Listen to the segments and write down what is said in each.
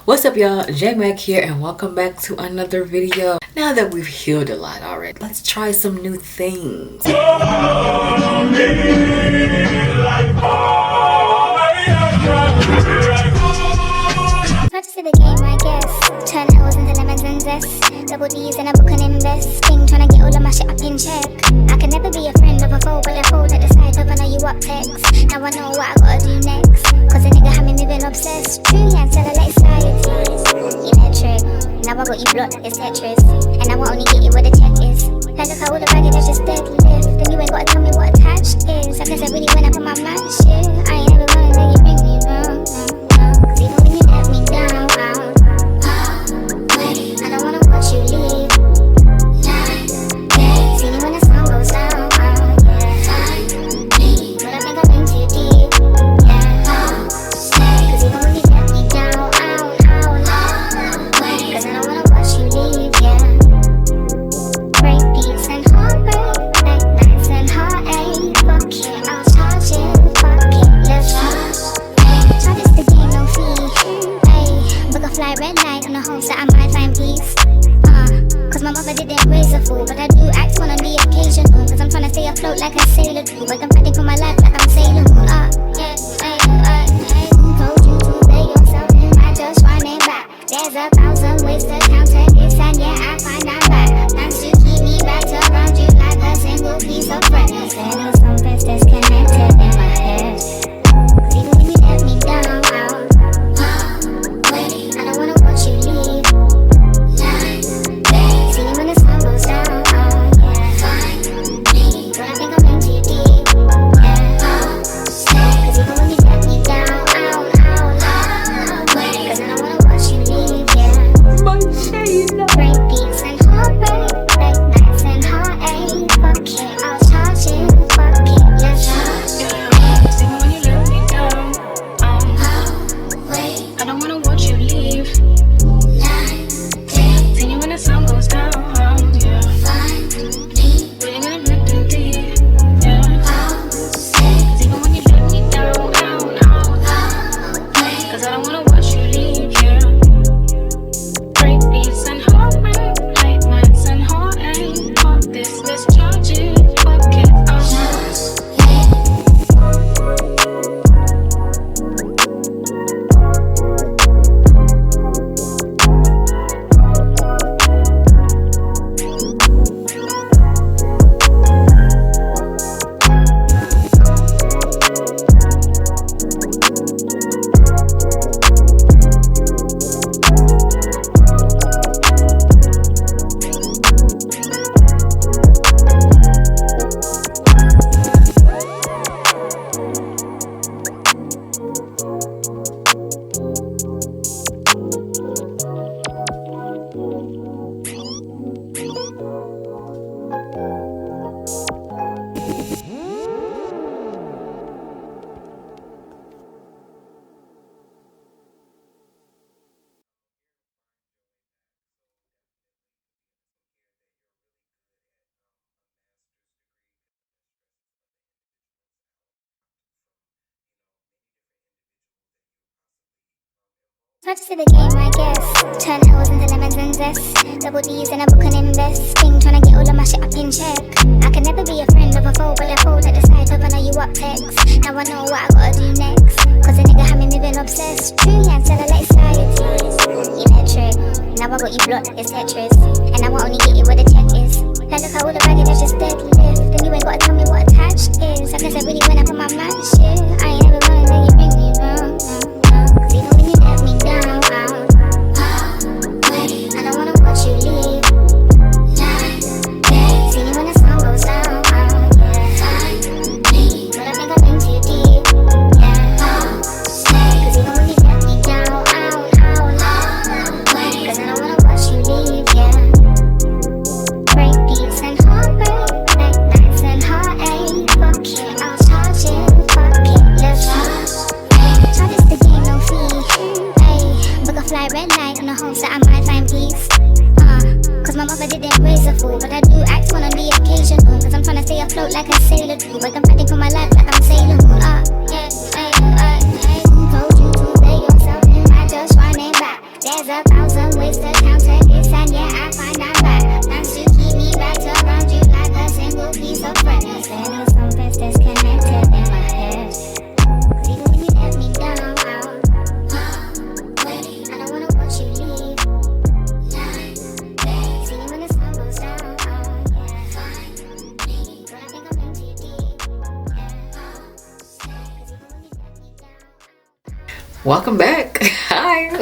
What's up, y'all? Jmac here, and welcome back to another video. Now that we've healed a lot already, let's try some new things. Touch to the game, I guess. Turn L's into lemons and zest. Double D's and a book and invest. Thing trying to get all of my shit up in check. I can never be a friend of a foe, but I fold at the side of know you up text. Now I know what I gotta do next. Cause a nigga had me moving obsessed. True, yeah, tell her like society. Electric. Now I got you blocked, it's Tetris. And I will only get you where the check is. Like look how all the baggage is just deadlift. Then you ain't gotta tell me what attached is. I guess I really went up on my man shit. I ain't ever gonna let you bring me wrong. Cause even when you let me down, wait, I don't wanna watch you leave. See me when the sun goes down, but I think I've been too deep, cause even when you let me down, cause I don't wanna watch you leave, break beats and heartbreak, like nights and heartache, fuck it, I'll charge it, fuck it, let's try this the game, no fee, book a flight, red light, on the hopes that I might find peace, cause my mother didn't raise a fool, but I do act one on the occasion, cause I'm trying to stay afloat like a sailor do, but I'm fighting for my life like I'm sailing, told you to lay yourself in, I just running back, there's 1,000 ways to counter this, and I find I'm back, plans to keep me wrapped around you like a single piece of thread, there was something disconnected in my head, cause even when you let me down, wait, I don't wanna watch you leave. See me when the sun goes down, but I think I'm in too deep, cause even when you let me down, cause I don't wanna watch you leave, break beats and heartbreak, like nights and heartache, fuck it, I'll charge it, fuck it, let's See me when you let me down, I don't wanna watch you leave. See you when the sun goes down, we're gonna rip them deep, cause even when you let me down, cause I don't wanna watch you leave, break beats and heartbreak, late nights and heartache, fuck this, let's charge it, fuck it, touch to the game, I guess. Turn L's into lemons and zest. Double D's and a book and invest. Thing trying to get all of my shit up in check. I can never be a friend of a foe, but I fold at the side of know you up text. Now I know what I gotta do next. Cause a nigga had me moving obsessed. True, yeah, tell her like society. Electric. Now I got you blocked, it's Tetris. And I will only get you where the check is. Like look how all the baggage is just deadlift. Then you ain't gotta tell me what attached is. I guess I really went up on my man shit. I ain't ever gonna let you bring me wrong. Cause even when you let me down, wait, I don't wanna watch you leave. See me when the sun goes down, but I think I've been too deep, cause even when you let me down, cause I don't wanna watch you leave, break beats and heartbreak, like nights and heartache, fuck it, I'll charge it, fuck it, let's try this the game, no fee, book a flight, red light, on the hopes that I might find peace, cause my mother didn't raise a fool, but I do act one on the occasion, cause I'm trying to stay afloat like a sailor do, but I'm fighting for my life like I'm sailing, told you to lay yourself in, I just running back, There's 1,000 ways to counter this, and yeah, I find I'm back. Plans to keep me wrapped around you like a single piece of thread. There's something disconnected in my head. Even when you let me down, wait, I don't wanna watch you leave. See me when the sun goes down, yeah. Find me, girl, I think I'm in too deep. Welcome back. Hi.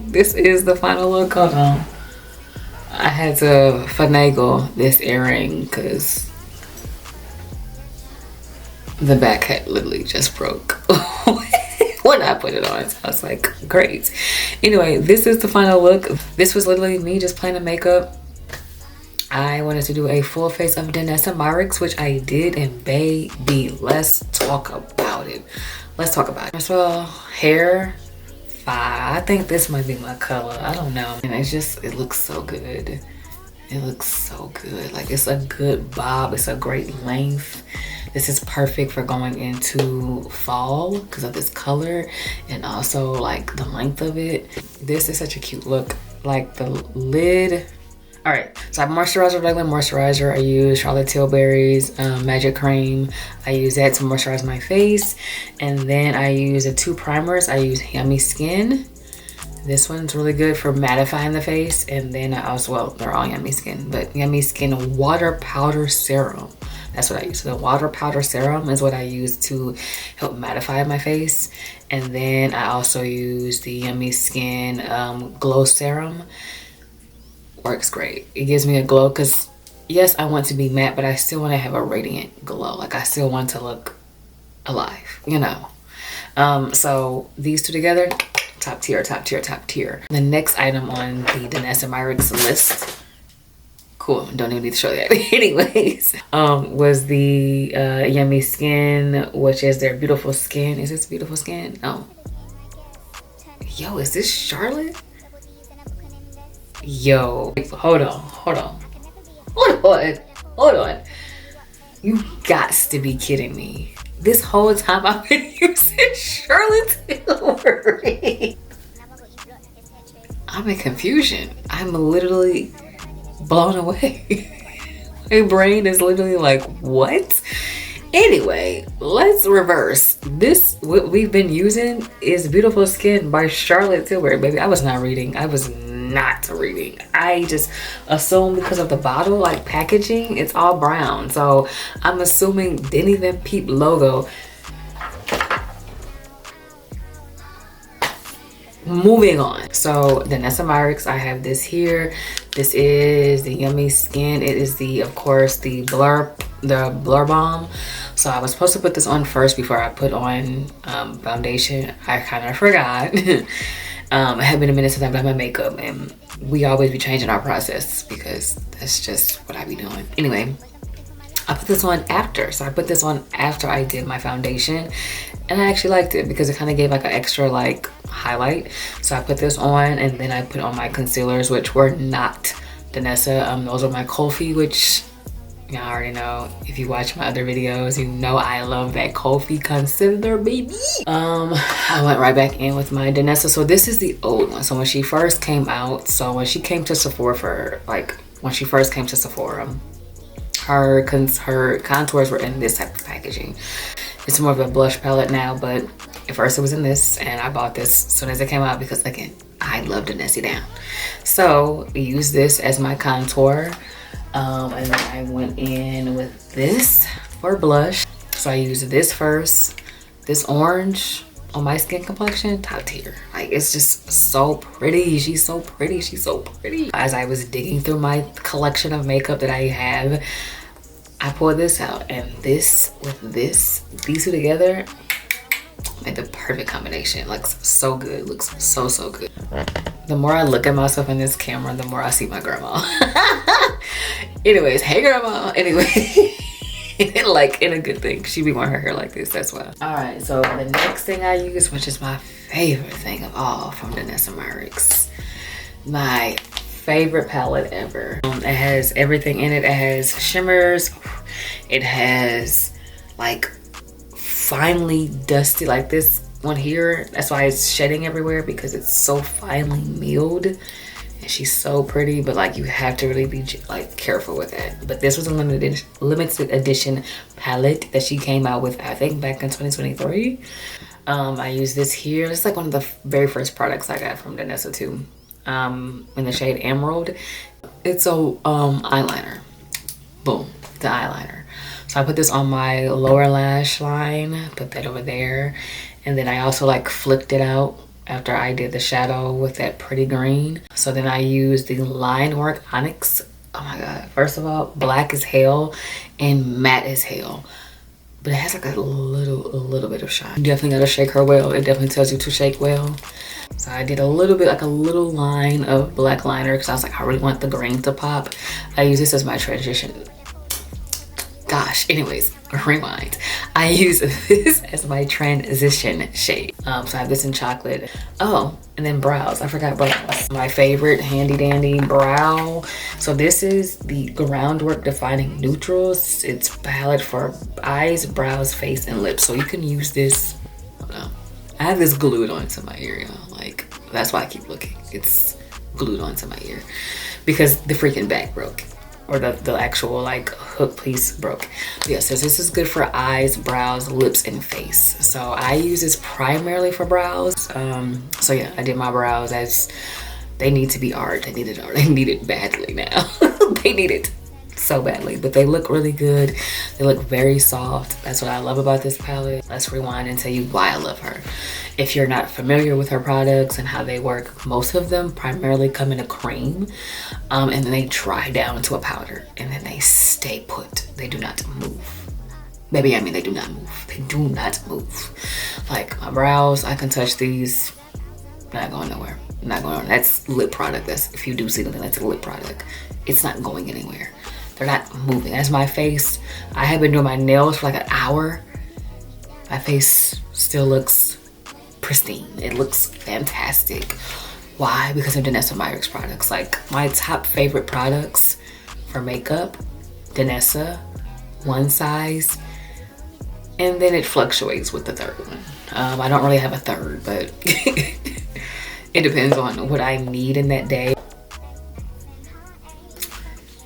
This is the final look. Hold on. I had to finagle this earring because the back had literally just broke when I put it on. So I was like, great. Anyway, this is the final look. This was literally me just playing the makeup. I wanted to do a full face of Danessa Myricks, which I did, and baby, let's talk about it. Let's talk about it. First of all, hair, fire. I think this might be my color. I don't know. And it's just, it looks so good. It looks so good. Like, it's a good bob. It's a great length. This is perfect for going into fall because of this color and also like the length of it. This is such a cute look. Like the lid. All right, so I have moisturizer, regular moisturizer. I use Charlotte Tilbury's Magic Cream. I use that to moisturize my face. And then I use the two primers. I use Yummy Skin. This one's really good for mattifying the face. And then I also, well, they're all Yummy Skin, but Yummy Skin Water Powder Serum. That's what I use. So the Water Powder Serum is what I use to help mattify my face. And then I also use the Yummy Skin Glow Serum. Works great. It gives me a glow because yes, I want to be matte, but I still want to have a radiant glow. Like, I still want to look alive, you know. So these two together, top tier, top tier, top tier. The next item on the Danessa Myricks list, cool, don't even need to show that. Anyways, was the Yummy Skin, which is their Beautiful Skin. Is this Beautiful Skin? Oh, yo, is this Charlotte? Yo, hold on. You got to be kidding me. This whole time I've been using Charlotte Tilbury. I'm in confusion. I'm literally blown away. My brain is literally like, what? Anyway, let's reverse. This, what we've been using is Beautiful Skin by Charlotte Tilbury, baby. I was not reading. I just assumed because of the bottle, like packaging, it's all brown. So I'm assuming didn't even peep logo. Moving on. So Danessa Myricks, I have this here. This is the Yummy Skin. It is the, of course, the blur balm. So I was supposed to put this on first before I put on foundation. I kind of forgot. It had been a minute since I've done my makeup, and we always be changing our process because that's just what I be doing. Anyway, I put this on after. So I put this on after I did my foundation, and I actually liked it because it kind of gave like an extra like highlight. So I put this on, and then I put on my concealers, which were not Danessa. Those are my Colfi, which y'all already know. If you watch my other videos, you know I love that Colfi concealer, baby. I went right back in with my Danessa. So this is the old one. So when she first came out, so when she came to Sephora her contours were in this type of packaging. It's more of a blush palette now, but at first it was in this, and I bought this as soon as it came out because, again, I love Danessa down. So I used this as my contour. And then I went in with this for blush. So I used this first, this orange on my skin complexion, top tier. Like, it's just so pretty. She's so pretty. As I was digging through my collection of makeup that I have, I pulled this out, and this with this, these two together made the perfect combination. It looks so good. Looks so good. The more I look at myself in this camera, the more I see my grandma. Anyways, hey grandma. Anyway, like, in a good thing. She be wearing her hair like this, that's why. All right, so the next thing I use, which is my favorite thing of all from Danessa Myricks, my favorite palette ever. It has everything in it. It has shimmers. It has like finely dusty, like this one here. That's why it's shedding everywhere, because it's so finely milled. And she's so pretty, but like you have to really be like careful with that. But this was a limited edition palette that she came out with, I think back in 2023. I use this here. It's like one of the very first products I got from Danessa too. In the shade Emerald. It's a eyeliner. Boom, the eyeliner. So I put this on my lower lash line, put that over there. And then I also like flicked it out after I did the shadow with that pretty green. So then I used the Linework Onyx. Oh my God. First of all, black as hell and matte as hell. But it has like a little bit of shine. You definitely gotta shake her well. It definitely tells you to shake well. So I did a little bit, like a little line of black liner, because I was like, I really want the green to pop. I use this as my transition. Gosh, anyways, rewind. I use this as my transition shade. So I have this in chocolate. Oh, and then brows. I forgot brows. My favorite handy dandy brow. So this is the Groundwork Defining Neutrals. It's palette for eyes, brows, face, and lips. So you can use this. I don't know. I have this glued onto my ear, y'all. Like, that's why I keep looking. It's glued onto my ear because the freaking back broke. Or the actual like hook piece broke. Yeah, so this is good for eyes, brows, lips, and face. So I use this primarily for brows. So yeah, I did my brows as they need to be art. They need it art. They need it badly now. They need it so badly, but they look really good. They look very soft. That's what I love about this palette. Let's rewind and tell you why I love her. If you're not familiar with her products and how they work, most of them primarily come in a cream, and then they dry down to a powder, and then they stay put. They do not move. Baby, I mean, they do not move. They do not move. Like my brows, I can touch these, not going nowhere. Not going on. That's lip product. That's, if you do see something, that's a lip product. It's not going anywhere. They're not moving. That's my face. I have been doing my nails for like an hour. My face still looks pristine. It looks fantastic. Why? Because of Danessa Myricks products. Like my top favorite products for makeup, Danessa, one size, and then it fluctuates with the third one. I don't really have a third, but it depends on what I need in that day.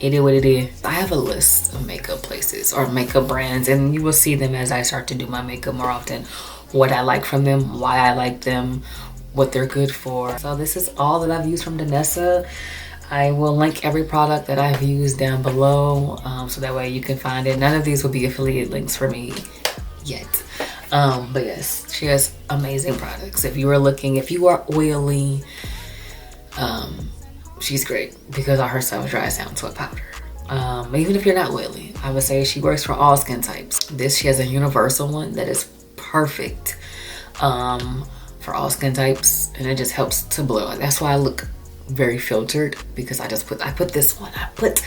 It is what it is. I have a list of makeup places or makeup brands, and you will see them as I start to do my makeup more often. What I like from them, why I like them, what they're good for. So this is all that I've used from Danessa. I will link every product that I've used down below, so that way you can find it. None of these will be affiliate links for me yet. But yes, she has amazing products. If you are looking, if you are oily, she's great because all her stuff dries down to a powder. Even if you're not oily, I would say she works for all skin types. This, she has a universal one that is perfect for all skin types, and it just helps to blow. That's why I look very filtered, because I put this one. I put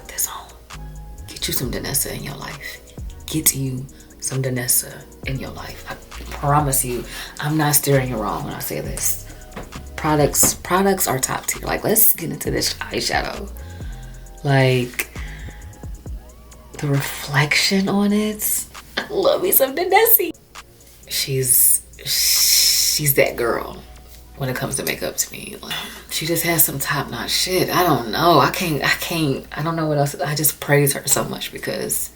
this on. Get you some Danessa in your life. Get you some Danessa in your life. I promise you, I'm not steering you wrong when I say this. Products are top tier. Like, let's get into this eyeshadow. Like, the reflection on it. I love me some Danessa. She's that girl when it comes to makeup to me. Like, she just has some top-notch shit. I don't know. I don't know what else. I just praise her so much because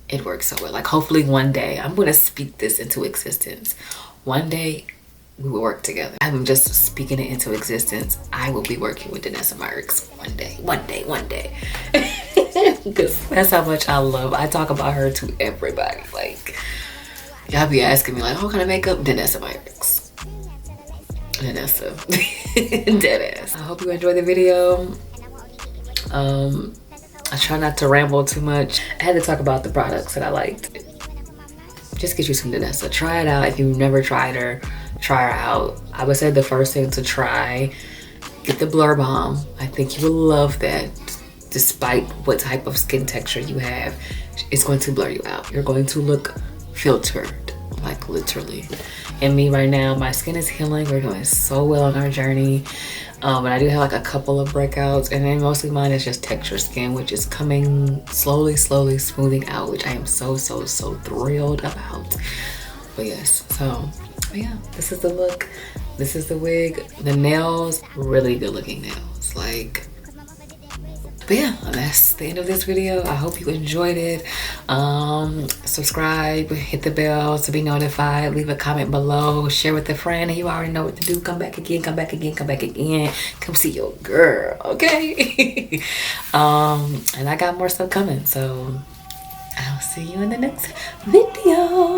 it works so well. Like, hopefully one day, I'm gonna speak this into existence. One day we will work together. I'm just speaking it into existence. I will be working with Danessa Myricks one day. Because that's how much I talk about her to everybody. Like, y'all be asking me like, oh, can I make up Danessa Myricks? Danessa. Deadass. I hope you enjoyed the video. I try not to ramble too much. I had to talk about the products that I liked. Just get you some Danessa. Try it out. If you've never tried her, try her out. I would say the first thing to try, get the Blur Balm. I think you will love that. Despite what type of skin texture you have, it's going to blur you out. You're going to look filtered, like literally. And me right now, my skin is healing. We're doing so well on our journey. And I do have like a couple of breakouts, and then mostly mine is just texture skin, which is coming slowly smoothing out, which I am so thrilled about. But yes, so yeah, this is the look. This is the wig. The nails, really good looking nails. Like, but yeah, that's the end of this video. I hope you enjoyed it. Subscribe, hit the bell to be notified, leave a comment below, share with a friend. You already know what to do. Come back again, come back again, come back again. Come see your girl, okay? And I got more stuff coming, so I'll see you in the next video.